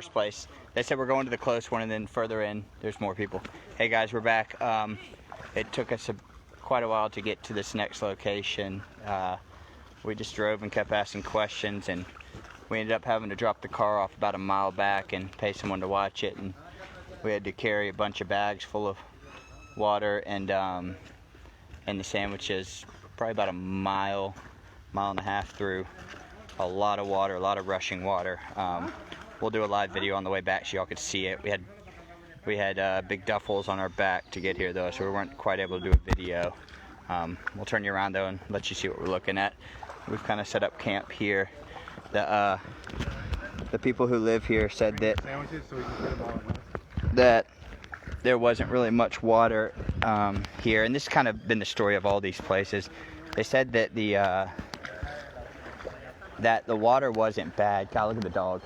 First place. They said we're going to the close one, and then further in, there's more people. Hey guys, we're back. It took us quite a while to get to this next location. We just drove and kept asking questions, and we ended up having to drop the car off about a mile back and pay someone to watch it. And we had to carry a bunch of bags full of water and the sandwiches, probably about a mile and a half through a lot of water, a lot of rushing water. We'll do a live video on the way back so y'all could see it. We had big duffels on our back to get here though, so we weren't quite able to do a video. We'll turn you around though and let you see what we're looking at. We've kind of set up camp here. The people who live here said that there wasn't really much water here, and this has kind of been the story of all these places. They said that the water wasn't bad. God, look at the dog.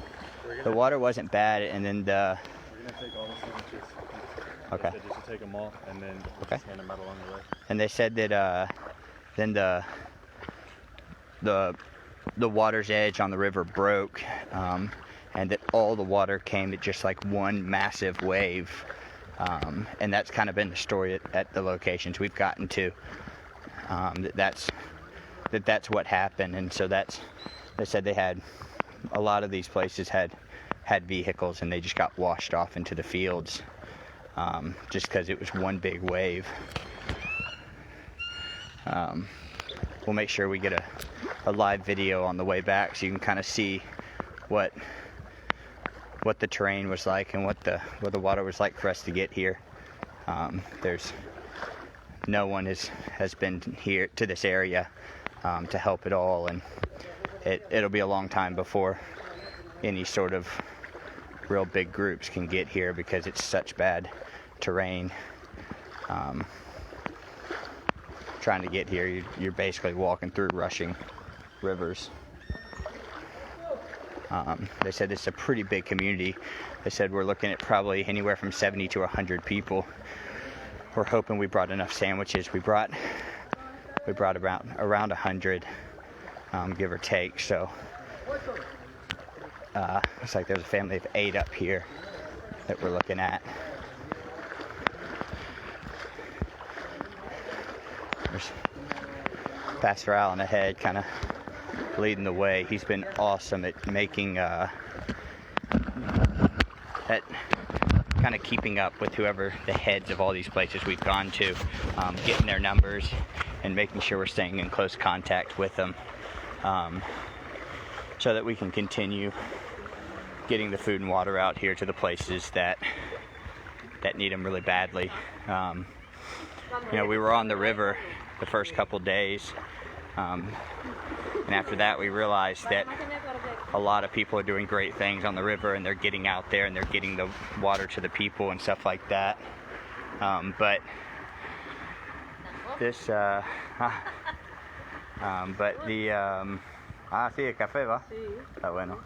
The water wasn't bad, and then We're gonna take all the signatures. Okay. They said just to take them all, and then Okay. just hand them out along the way. And they said that then the water's edge on the river broke, and that all the water came at just like one massive wave. And that's kind of been the story at the locations we've gotten to. That's what happened, and so they said they had a lot of these places had vehicles, and they just got washed off into the fields, just because it was one big wave. We'll make sure we get a live video on the way back so you can kind of see what the terrain was like and what the water was like for us to get here. There's no one has been here to this area to help at all, and it'll be a long time before any sort of real big groups can get here because it's such bad terrain. Trying to get here, you're basically walking through rushing rivers. They said it's a pretty big community. They said we're looking at probably anywhere from 70 to 100 people. We're hoping we brought enough sandwiches. We brought around 100, give or take. So looks like there's a family of 8 up here that we're looking at. There's Pastor Allen ahead, kind of leading the way. He's been awesome at making at kind of keeping up with whoever the heads of all these places we've gone to, getting their numbers and making sure we're staying in close contact with them, so that we can continue getting the food and water out here to the places that need them really badly. We were on the river the first couple days, and after that we realized that a lot of people are doing great things on the river, and they're getting out there and they're getting the water to the people and stuff like that. But this sí, el café va. Está bueno.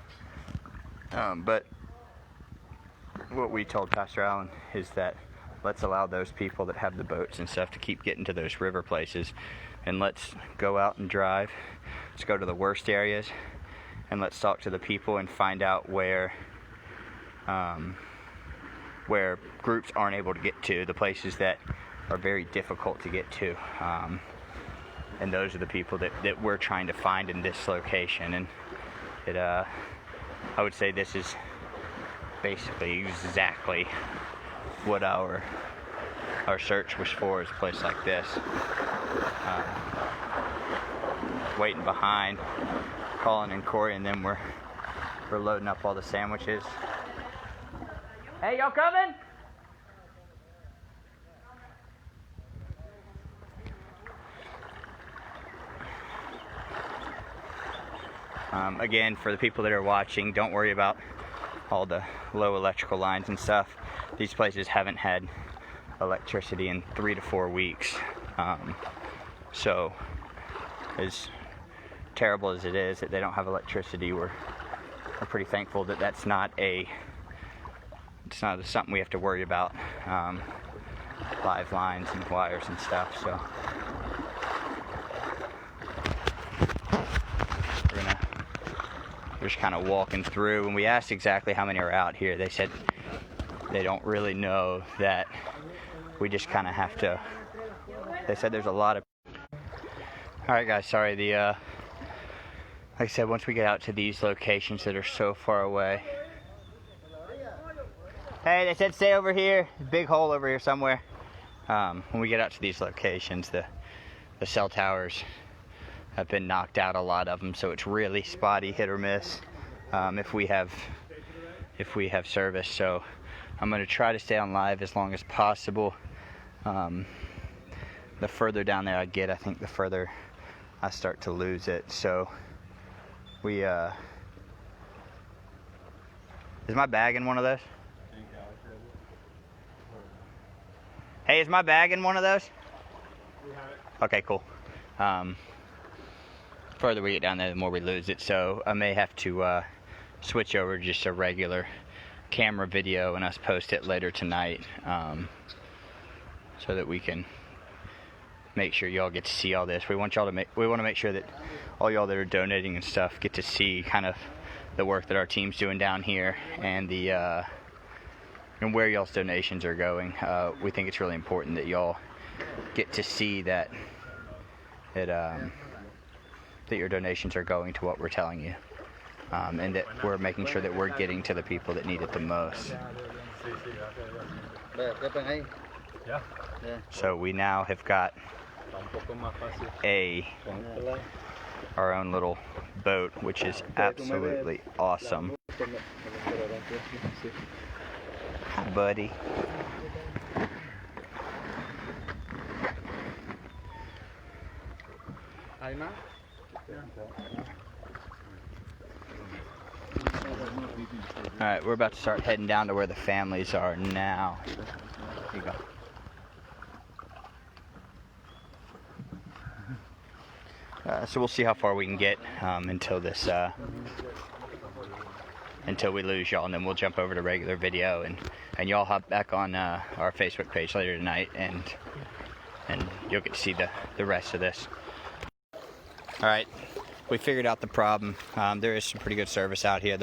But what we told Pastor Allen is that let's allow those people that have the boats and stuff to keep getting to those river places, and let's go out and drive. Let's go to the worst areas, and let's talk to the people and find out where groups aren't able to get to, the places that are very difficult to get to. And those are the people that we're trying to find in this location. And I would say this is basically exactly what our search was for, is a place like this. Waiting behind Colin and Corey, and then we're loading up all the sandwiches. Hey, y'all coming? Again, for the people that are watching, don't worry about all the low electrical lines and stuff. These places haven't had electricity in 3 to 4 weeks. So as terrible as it is that they don't have electricity, we're pretty thankful that it's not something we have to worry about. Live lines and wires and stuff. So we're gonna we're just kind of walking through. When we asked exactly how many are out here, they said they don't really know, that we just kind of have to. They said there's a lot of. All right, guys. Sorry. Like I said, once we get out to these locations that are so far away. Hey, they said stay over here. Big hole over here somewhere. When we get out to these locations, the cell towers have been knocked out, a lot of them, so it's really spotty, hit or miss, if we have service. So I'm going to try to stay on live as long as possible. The further down there I get, I think the further I start to lose it. So we is my bag in one of those? Hey, is my bag in one of those? Okay, cool. Further we get down there, the more we lose it. So I may have to switch over to just a regular camera video and us post it later tonight, so that we can make sure y'all get to see all this. We want to make sure that all y'all that are donating and stuff get to see kind of the work that our team's doing down here, and and where y'all's donations are going. We think it's really important that y'all get to see that your donations are going to what we're telling you, and that we're making sure that we're getting to the people that need it the most. So we now have got our own little boat, which is absolutely awesome. Hi, buddy. Alright, we're about to start heading down to where the families are now. Here you go. So we'll see how far we can get until we lose y'all, and then we'll jump over to regular video, and y'all hop back on our Facebook page later tonight, and you'll get to see the rest of this. Alright, we figured out the problem. There is some pretty good service out here.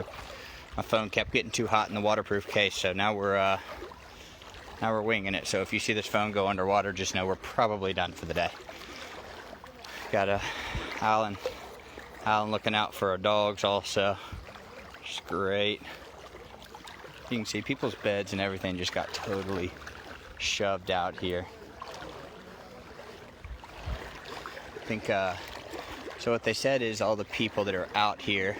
My phone kept getting too hot in the waterproof case, so now we're winging it. So if you see this phone go underwater, just know we're probably done for the day. Got Alan looking out for our dogs also. It's great. You can see people's beds and everything just got totally shoved out here. I think so what they said is all the people that are out here